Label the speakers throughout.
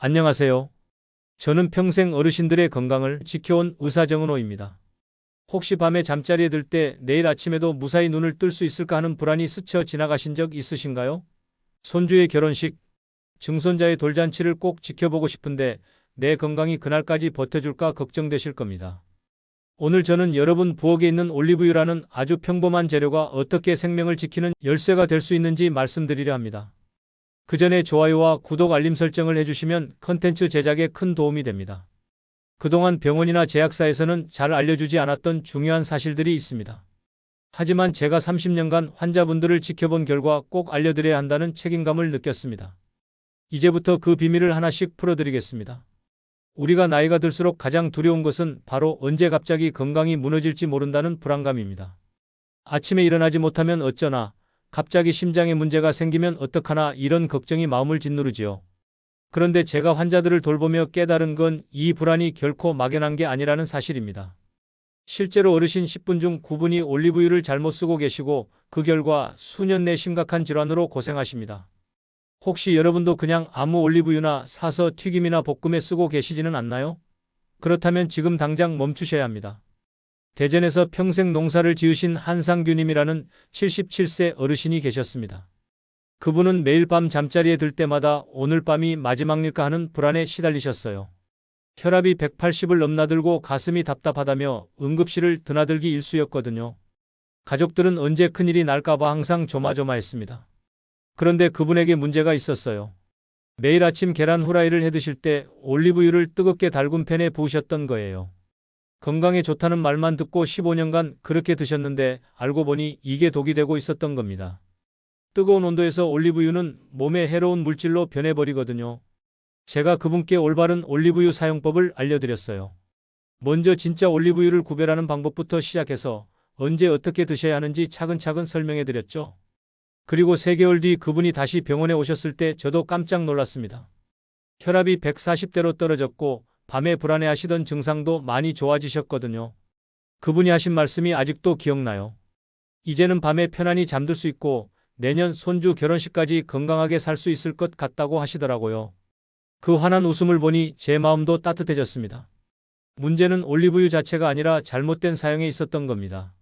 Speaker 1: 안녕하세요. 저는 평생 어르신들의 건강을 지켜온 의사 정은호입니다. 혹시 밤에 잠자리에 들 때 내일 아침에도 무사히 눈을 뜰 수 있을까 하는 불안이 스쳐 지나가신 적 있으신가요? 손주의 결혼식, 증손자의 돌잔치를 꼭 지켜보고 싶은데 내 건강이 그날까지 버텨줄까 걱정되실 겁니다. 오늘 저는 여러분 부엌에 있는 올리브유라는 아주 평범한 재료가 어떻게 생명을 지키는 열쇠가 될 수 있는지 말씀드리려 합니다. 그 전에 좋아요와 구독 알림 설정을 해주시면 컨텐츠 제작에 큰 도움이 됩니다. 그동안 병원이나 제약사에서는 잘 알려주지 않았던 중요한 사실들이 있습니다. 하지만 제가 30년간 환자분들을 지켜본 결과 꼭 알려드려야 한다는 책임감을 느꼈습니다. 이제부터 그 비밀을 하나씩 풀어드리겠습니다. 우리가 나이가 들수록 가장 두려운 것은 바로 언제 갑자기 건강이 무너질지 모른다는 불안감입니다. 아침에 일어나지 못하면 어쩌나, 갑자기 심장에 문제가 생기면 어떡하나 이런 걱정이 마음을 짓누르지요. 그런데 제가 환자들을 돌보며 깨달은 건 이 불안이 결코 막연한 게 아니라는 사실입니다. 실제로 어르신 10분 중 9분이 올리브유를 잘못 쓰고 계시고 그 결과 수년 내 심각한 질환으로 고생하십니다. 혹시 여러분도 그냥 아무 올리브유나 사서 튀김이나 볶음에 쓰고 계시지는 않나요? 그렇다면 지금 당장 멈추셔야 합니다. 대전에서 평생 농사를 지으신 한상규님이라는 77세 어르신이 계셨습니다. 그분은 매일 밤 잠자리에 들 때마다 오늘 밤이 마지막일까 하는 불안에 시달리셨어요. 혈압이 180을 넘나들고 가슴이 답답하다며 응급실을 드나들기 일쑤였거든요. 가족들은 언제 큰일이 날까봐 항상 조마조마했습니다. 그런데 그분에게 문제가 있었어요. 매일 아침 계란 후라이를 해드실 때 올리브유를 뜨겁게 달군 팬에 부으셨던 거예요. 건강에 좋다는 말만 듣고 15년간 그렇게 드셨는데 알고 보니 이게 독이 되고 있었던 겁니다. 뜨거운 온도에서 올리브유는 몸에 해로운 물질로 변해버리거든요. 제가 그분께 올바른 올리브유 사용법을 알려드렸어요. 먼저 진짜 올리브유를 구별하는 방법부터 시작해서 언제 어떻게 드셔야 하는지 차근차근 설명해드렸죠. 그리고 3개월 뒤 그분이 다시 병원에 오셨을 때 저도 깜짝 놀랐습니다. 혈압이 140대로 떨어졌고 밤에 불안해하시던 증상도 많이 좋아지셨거든요. 그분이 하신 말씀이 아직도 기억나요. 이제는 밤에 편안히 잠들 수 있고 내년 손주 결혼식까지 건강하게 살 수 있을 것 같다고 하시더라고요. 그 환한 웃음을 보니 제 마음도 따뜻해졌습니다. 문제는 올리브유 자체가 아니라 잘못된 사용에 있었던 겁니다.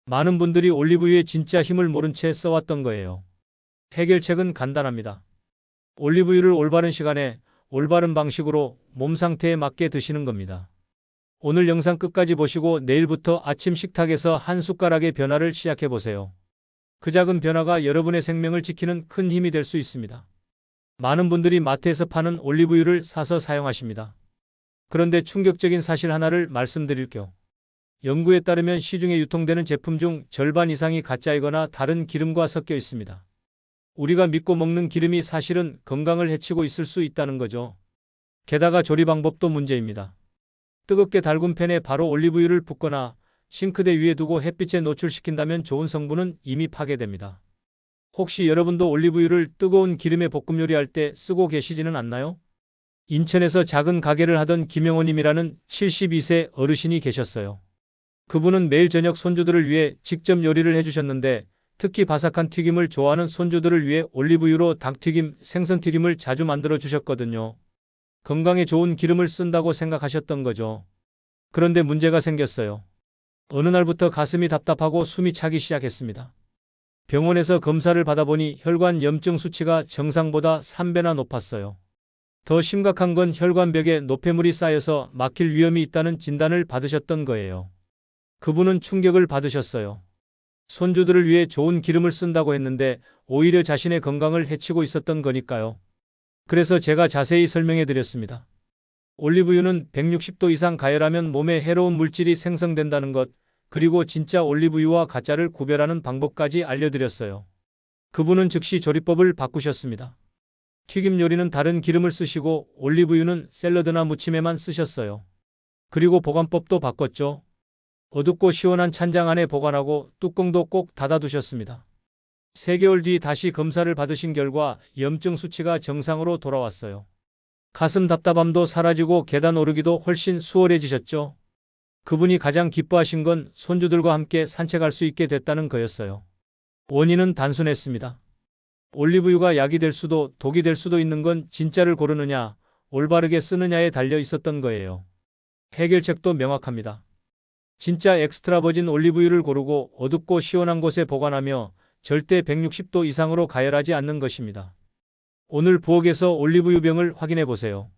Speaker 1: 많은 분들이 올리브유의 진짜 힘을 모른 채 써왔던 거예요. 해결책은 간단합니다. 올리브유를 올바른 시간에 올바른 방식으로 몸 상태에 맞게 드시는 겁니다. 오늘 영상 끝까지 보시고 내일부터 아침 식탁에서 한 숟가락의 변화를 시작해 보세요. 그 작은 변화가 여러분의 생명을 지키는 큰 힘이 될 수 있습니다. 많은 분들이 마트에서 파는 올리브유를 사서 사용하십니다. 그런데 충격적인 사실 하나를 말씀드릴게요. 연구에 따르면 시중에 유통되는 제품 중 절반 이상이 가짜이거나 다른 기름과 섞여 있습니다. 우리가 믿고 먹는 기름이 사실은 건강을 해치고 있을 수 있다는 거죠. 게다가 조리 방법도 문제입니다. 뜨겁게 달군 팬에 바로 올리브유를 붓거나 싱크대 위에 두고 햇빛에 노출시킨다면 좋은 성분은 이미 파괴됩니다. 혹시 여러분도 올리브유를 뜨거운 기름에 볶음 요리할 때 쓰고 계시지는 않나요? 인천에서 작은 가게를 하던 김영호님이라는 72세 어르신이 계셨어요. 그분은 매일 저녁 손주들을 위해 직접 요리를 해주셨는데 특히 바삭한 튀김을 좋아하는 손주들을 위해 올리브유로 닭튀김, 생선튀김을 자주 만들어 주셨거든요. 건강에 좋은 기름을 쓴다고 생각하셨던 거죠. 그런데 문제가 생겼어요. 어느 날부터 가슴이 답답하고 숨이 차기 시작했습니다. 병원에서 검사를 받아보니 혈관 염증 수치가 정상보다 3배나 높았어요. 더 심각한 건 혈관벽에 노폐물이 쌓여서 막힐 위험이 있다는 진단을 받으셨던 거예요. 그분은 충격을 받으셨어요. 손주들을 위해 좋은 기름을 쓴다고 했는데 오히려 자신의 건강을 해치고 있었던 거니까요. 그래서 제가 자세히 설명해 드렸습니다. 올리브유는 160도 이상 가열하면 몸에 해로운 물질이 생성된다는 것, 그리고 진짜 올리브유와 가짜를 구별하는 방법까지 알려드렸어요. 그분은 즉시 조리법을 바꾸셨습니다. 튀김 요리는 다른 기름을 쓰시고 올리브유는 샐러드나 무침에만 쓰셨어요. 그리고 보관법도 바꿨죠. 어둡고 시원한 찬장 안에 보관하고 뚜껑도 꼭 닫아두셨습니다. 3개월 뒤 다시 검사를 받으신 결과 염증 수치가 정상으로 돌아왔어요. 가슴 답답함도 사라지고 계단 오르기도 훨씬 수월해지셨죠. 그분이 가장 기뻐하신 건 손주들과 함께 산책할 수 있게 됐다는 거였어요. 원인은 단순했습니다. 올리브유가 약이 될 수도 독이 될 수도 있는 건 진짜를 고르느냐, 올바르게 쓰느냐에 달려 있었던 거예요. 해결책도 명확합니다. 진짜 엑스트라 버진 올리브유를 고르고 어둡고 시원한 곳에 보관하며 절대 160도 이상으로 가열하지 않는 것입니다. 오늘 부엌에서 올리브유병을 확인해 보세요.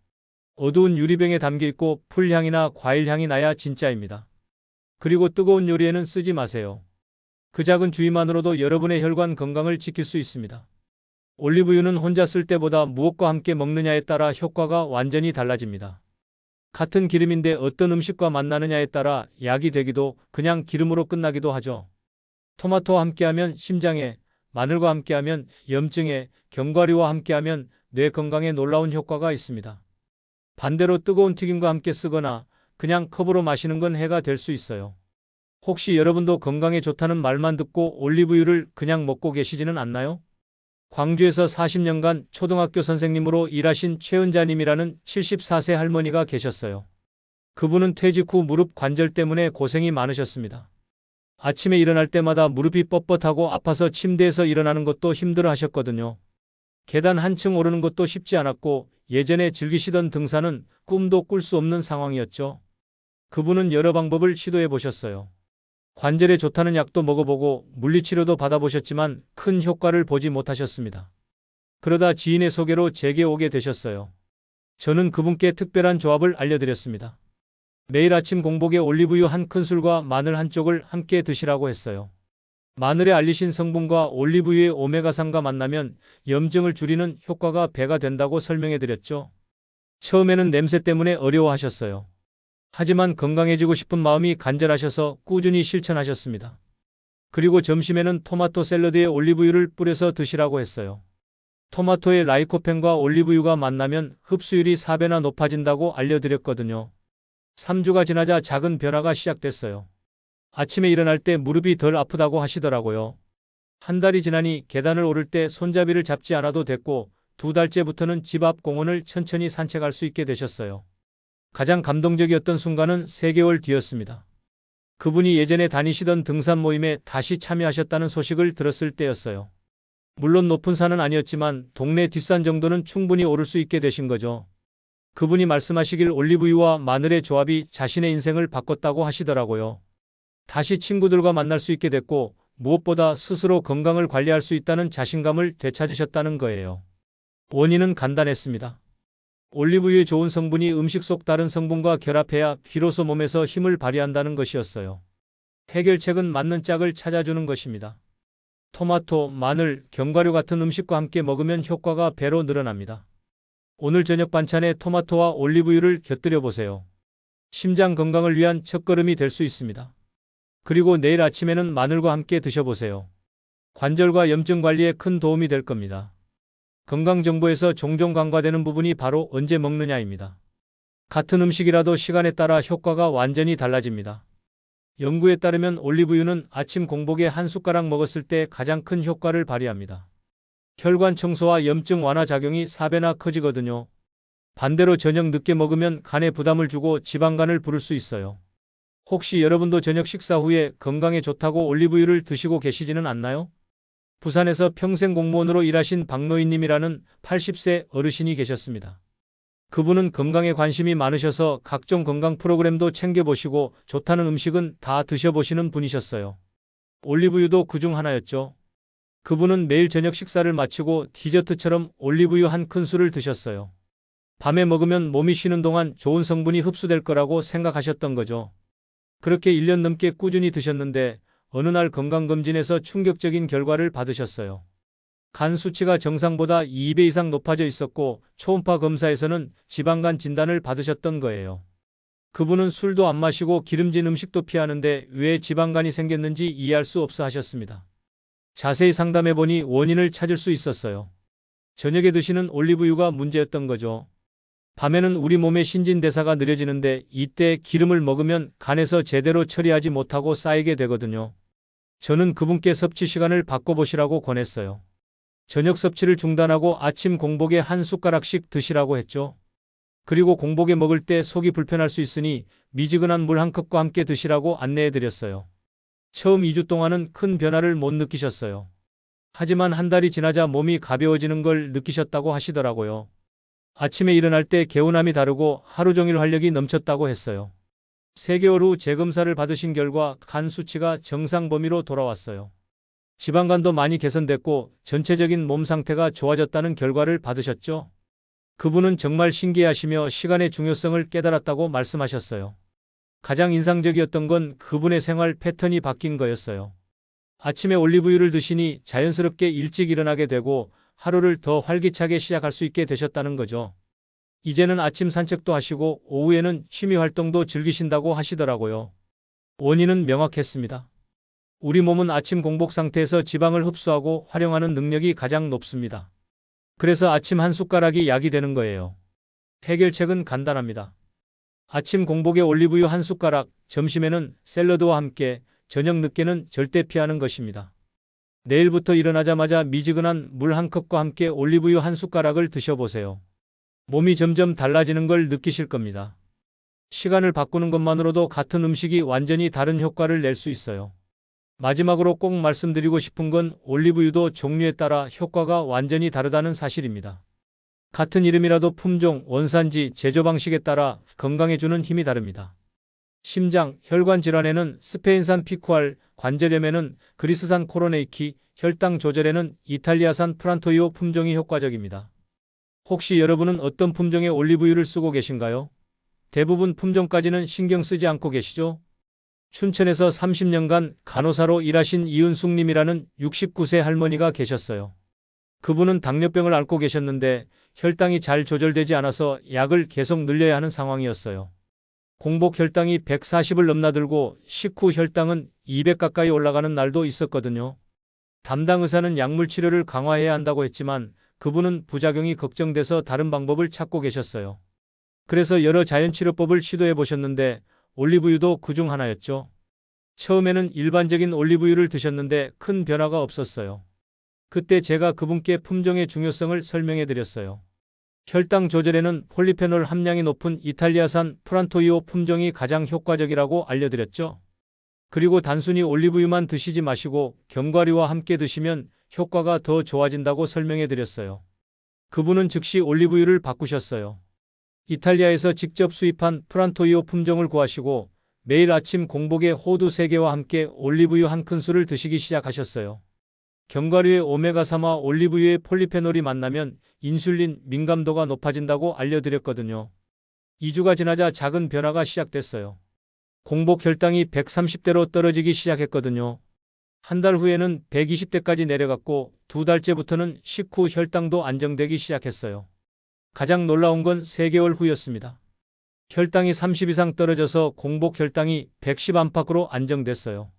Speaker 1: 어두운 유리병에 담겨 있고 풀향이나 과일향이 나야 진짜입니다. 그리고 뜨거운 요리에는 쓰지 마세요. 그 작은 주의만으로도 여러분의 혈관 건강을 지킬 수 있습니다. 올리브유는 혼자 쓸 때보다 무엇과 함께 먹느냐에 따라 효과가 완전히 달라집니다. 같은 기름인데 어떤 음식과 만나느냐에 따라 약이 되기도 그냥 기름으로 끝나기도 하죠. 토마토와 함께하면 심장에, 마늘과 함께하면 염증에, 견과류와 함께하면 뇌 건강에 놀라운 효과가 있습니다. 반대로 뜨거운 튀김과 함께 쓰거나 그냥 컵으로 마시는 건 해가 될 수 있어요. 혹시 여러분도 건강에 좋다는 말만 듣고 올리브유를 그냥 먹고 계시지는 않나요? 광주에서 40년간 초등학교 선생님으로 일하신 최은자님이라는 74세 할머니가 계셨어요. 그분은 퇴직 후 무릎 관절 때문에 고생이 많으셨습니다. 아침에 일어날 때마다 무릎이 뻣뻣하고 아파서 침대에서 일어나는 것도 힘들어 하셨거든요. 계단 한층 오르는 것도 쉽지 않았고 예전에 즐기시던 등산은 꿈도 꿀 수 없는 상황이었죠. 그분은 여러 방법을 시도해 보셨어요. 관절에 좋다는 약도 먹어보고 물리치료도 받아보셨지만 큰 효과를 보지 못하셨습니다. 그러다 지인의 소개로 제게 오게 되셨어요. 저는 그분께 특별한 조합을 알려드렸습니다. 매일 아침 공복에 올리브유 한 큰술과 마늘 한 쪽을 함께 드시라고 했어요. 마늘에 알리신 성분과 올리브유의 오메가3가 만나면 염증을 줄이는 효과가 배가 된다고 설명해 드렸죠. 처음에는 냄새 때문에 어려워하셨어요. 하지만 건강해지고 싶은 마음이 간절하셔서 꾸준히 실천하셨습니다. 그리고 점심에는 토마토 샐러드에 올리브유를 뿌려서 드시라고 했어요. 토마토의 라이코펜과 올리브유가 만나면 흡수율이 4배나 높아진다고 알려드렸거든요. 3주가 지나자 작은 변화가 시작됐어요. 아침에 일어날 때 무릎이 덜 아프다고 하시더라고요. 한 달이 지나니 계단을 오를 때 손잡이를 잡지 않아도 됐고 2달째부터는 집 앞 공원을 천천히 산책할 수 있게 되셨어요. 가장 감동적이었던 순간은 3개월 뒤였습니다. 그분이 예전에 다니시던 등산 모임에 다시 참여하셨다는 소식을 들었을 때였어요. 물론 높은 산은 아니었지만 동네 뒷산 정도는 충분히 오를 수 있게 되신 거죠. 그분이 말씀하시길 올리브유와 마늘의 조합이 자신의 인생을 바꿨다고 하시더라고요. 다시 친구들과 만날 수 있게 됐고 무엇보다 스스로 건강을 관리할 수 있다는 자신감을 되찾으셨다는 거예요. 원인은 간단했습니다. 올리브유의 좋은 성분이 음식 속 다른 성분과 결합해야 비로소 몸에서 힘을 발휘한다는 것이었어요. 해결책은 맞는 짝을 찾아주는 것입니다. 토마토, 마늘, 견과류 같은 음식과 함께 먹으면 효과가 배로 늘어납니다. 오늘 저녁 반찬에 토마토와 올리브유를 곁들여 보세요. 심장 건강을 위한 첫걸음이 될 수 있습니다. 그리고 내일 아침에는 마늘과 함께 드셔보세요. 관절과 염증 관리에 큰 도움이 될 겁니다. 건강정보에서 종종 간과되는 부분이 바로 언제 먹느냐입니다. 같은 음식이라도 시간에 따라 효과가 완전히 달라집니다. 연구에 따르면 올리브유는 아침 공복에 한 숟가락 먹었을 때 가장 큰 효과를 발휘합니다. 혈관 청소와 염증 완화 작용이 4배나 커지거든요. 반대로 저녁 늦게 먹으면 간에 부담을 주고 지방간을 부를 수 있어요. 혹시 여러분도 저녁 식사 후에 건강에 좋다고 올리브유를 드시고 계시지는 않나요? 부산에서 평생 공무원으로 일하신 박노인님이라는 80세 어르신이 계셨습니다. 그분은 건강에 관심이 많으셔서 각종 건강 프로그램도 챙겨보시고 좋다는 음식은 다 드셔보시는 분이셨어요. 올리브유도 그중 하나였죠. 그분은 매일 저녁 식사를 마치고 디저트처럼 올리브유 한 큰술을 드셨어요. 밤에 먹으면 몸이 쉬는 동안 좋은 성분이 흡수될 거라고 생각하셨던 거죠. 그렇게 1년 넘게 꾸준히 드셨는데 어느 날 건강검진에서 충격적인 결과를 받으셨어요. 간 수치가 정상보다 2배 이상 높아져 있었고 초음파 검사에서는 지방간 진단을 받으셨던 거예요. 그분은 술도 안 마시고 기름진 음식도 피하는데 왜 지방간이 생겼는지 이해할 수 없어 하셨습니다. 자세히 상담해보니 원인을 찾을 수 있었어요. 저녁에 드시는 올리브유가 문제였던 거죠. 밤에는 우리 몸의 신진대사가 느려지는데 이때 기름을 먹으면 간에서 제대로 처리하지 못하고 쌓이게 되거든요. 저는 그분께 섭취 시간을 바꿔보시라고 권했어요. 저녁 섭취를 중단하고 아침 공복에 한 숟가락씩 드시라고 했죠. 그리고 공복에 먹을 때 속이 불편할 수 있으니 미지근한 물 한 컵과 함께 드시라고 안내해드렸어요. 처음 2주 동안은 큰 변화를 못 느끼셨어요. 하지만 한 달이 지나자 몸이 가벼워지는 걸 느끼셨다고 하시더라고요. 아침에 일어날 때 개운함이 다르고 하루 종일 활력이 넘쳤다고 했어요. 3개월 후 재검사를 받으신 결과 간 수치가 정상 범위로 돌아왔어요. 지방간도 많이 개선됐고 전체적인 몸 상태가 좋아졌다는 결과를 받으셨죠? 그분은 정말 신기해하시며 시간의 중요성을 깨달았다고 말씀하셨어요. 가장 인상적이었던 건 그분의 생활 패턴이 바뀐 거였어요. 아침에 올리브유를 드시니 자연스럽게 일찍 일어나게 되고 하루를 더 활기차게 시작할 수 있게 되셨다는 거죠. 이제는 아침 산책도 하시고 오후에는 취미 활동도 즐기신다고 하시더라고요. 원인은 명확했습니다. 우리 몸은 아침 공복 상태에서 지방을 흡수하고 활용하는 능력이 가장 높습니다. 그래서 아침 한 숟가락이 약이 되는 거예요. 해결책은 간단합니다. 아침 공복에 올리브유 한 숟가락, 점심에는 샐러드와 함께, 저녁 늦게는 절대 피하는 것입니다. 내일부터 일어나자마자 미지근한 물 한 컵과 함께 올리브유 한 숟가락을 드셔보세요. 몸이 점점 달라지는 걸 느끼실 겁니다. 시간을 바꾸는 것만으로도 같은 음식이 완전히 다른 효과를 낼 수 있어요. 마지막으로 꼭 말씀드리고 싶은 건 올리브유도 종류에 따라 효과가 완전히 다르다는 사실입니다. 같은 이름이라도 품종, 원산지, 제조 방식에 따라 건강에 주는 힘이 다릅니다. 심장, 혈관 질환에는 스페인산 피쿠알, 관절염에는 그리스산 코로네이키, 혈당 조절에는 이탈리아산 프란토이오 품종이 효과적입니다. 혹시 여러분은 어떤 품종의 올리브유를 쓰고 계신가요? 대부분 품종까지는 신경 쓰지 않고 계시죠? 춘천에서 30년간 간호사로 일하신 이은숙님이라는 69세 할머니가 계셨어요. 그분은 당뇨병을 앓고 계셨는데 혈당이 잘 조절되지 않아서 약을 계속 늘려야 하는 상황이었어요. 공복 혈당이 140을 넘나들고 식후 혈당은 200 가까이 올라가는 날도 있었거든요. 담당 의사는 약물 치료를 강화해야 한다고 했지만 그분은 부작용이 걱정돼서 다른 방법을 찾고 계셨어요. 그래서 여러 자연치료법을 시도해 보셨는데 올리브유도 그중 하나였죠. 처음에는 일반적인 올리브유를 드셨는데 큰 변화가 없었어요. 그때 제가 그분께 품종의 중요성을 설명해 드렸어요. 혈당 조절에는 폴리페놀 함량이 높은 이탈리아산 프란토이오 품종이 가장 효과적이라고 알려드렸죠. 그리고 단순히 올리브유만 드시지 마시고 견과류와 함께 드시면 효과가 더 좋아진다고 설명해 드렸어요. 그분은 즉시 올리브유를 바꾸셨어요. 이탈리아에서 직접 수입한 프란토이오 품종을 구하시고 매일 아침 공복에 호두 3개와 함께 올리브유 한 큰술을 드시기 시작하셨어요. 견과류의 오메가3와 올리브유의 폴리페놀이 만나면 인슐린 민감도가 높아진다고 알려드렸거든요. 2주가 지나자 작은 변화가 시작됐어요. 공복 혈당이 130대로 떨어지기 시작했거든요. 한 달 후에는 120대까지 내려갔고 2달째부터는 식후 혈당도 안정되기 시작했어요. 가장 놀라운 건 3개월 후였습니다. 혈당이 30 이상 떨어져서 공복 혈당이 110 안팎으로 안정됐어요.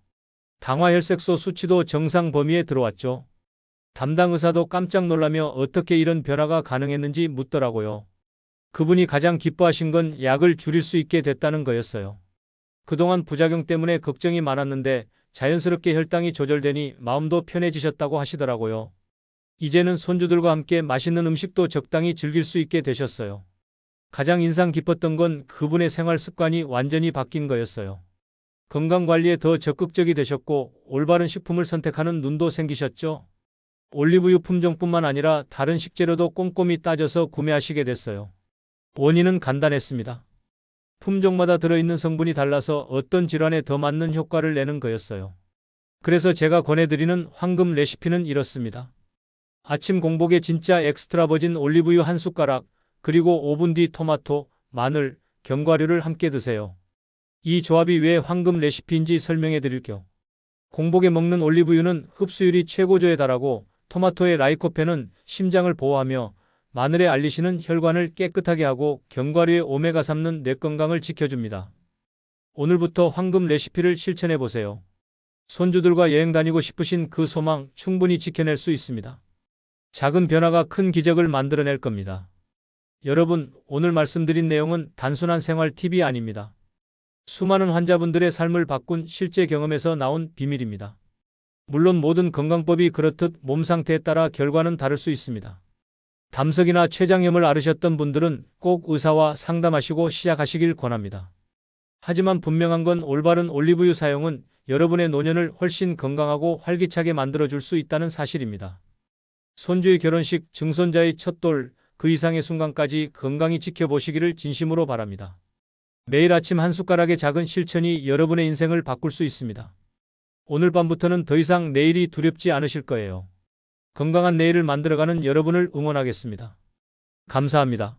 Speaker 1: 당화혈색소 수치도 정상 범위에 들어왔죠. 담당 의사도 깜짝 놀라며 어떻게 이런 변화가 가능했는지 묻더라고요. 그분이 가장 기뻐하신 건 약을 줄일 수 있게 됐다는 거였어요. 그동안 부작용 때문에 걱정이 많았는데 자연스럽게 혈당이 조절되니 마음도 편해지셨다고 하시더라고요. 이제는 손주들과 함께 맛있는 음식도 적당히 즐길 수 있게 되셨어요. 가장 인상 깊었던 건 그분의 생활 습관이 완전히 바뀐 거였어요. 건강관리에 더 적극적이 되셨고 올바른 식품을 선택하는 눈도 생기셨죠. 올리브유 품종뿐만 아니라 다른 식재료도 꼼꼼히 따져서 구매하시게 됐어요. 원인은 간단했습니다. 품종마다 들어있는 성분이 달라서 어떤 질환에 더 맞는 효과를 내는 거였어요. 그래서 제가 권해드리는 황금 레시피는 이렇습니다. 아침 공복에 진짜 엑스트라 버진 올리브유 한 숟가락, 그리고 5분 뒤 토마토, 마늘, 견과류를 함께 드세요. 이 조합이 왜 황금 레시피인지 설명해 드릴게요. 공복에 먹는 올리브유는 흡수율이 최고조에 달하고 토마토의 라이코펜은 심장을 보호하며 마늘의 알리신은 혈관을 깨끗하게 하고 견과류의 오메가3는 뇌 건강을 지켜줍니다. 오늘부터 황금 레시피를 실천해 보세요. 손주들과 여행 다니고 싶으신 그 소망 충분히 지켜낼 수 있습니다. 작은 변화가 큰 기적을 만들어낼 겁니다. 여러분, 오늘 말씀드린 내용은 단순한 생활 팁이 아닙니다. 수많은 환자분들의 삶을 바꾼 실제 경험에서 나온 비밀입니다. 물론 모든 건강법이 그렇듯 몸 상태에 따라 결과는 다를 수 있습니다. 담석이나 췌장염을 앓으셨던 분들은 꼭 의사와 상담하시고 시작하시길 권합니다. 하지만 분명한 건 올바른 올리브유 사용은 여러분의 노년을 훨씬 건강하고 활기차게 만들어줄 수 있다는 사실입니다. 손주의 결혼식, 증손자의 첫돌, 그 이상의 순간까지 건강히 지켜보시기를 진심으로 바랍니다. 매일 아침 한 숟가락의 작은 실천이 여러분의 인생을 바꿀 수 있습니다. 오늘 밤부터는 더 이상 내일이 두렵지 않으실 거예요. 건강한 내일을 만들어가는 여러분을 응원하겠습니다. 감사합니다.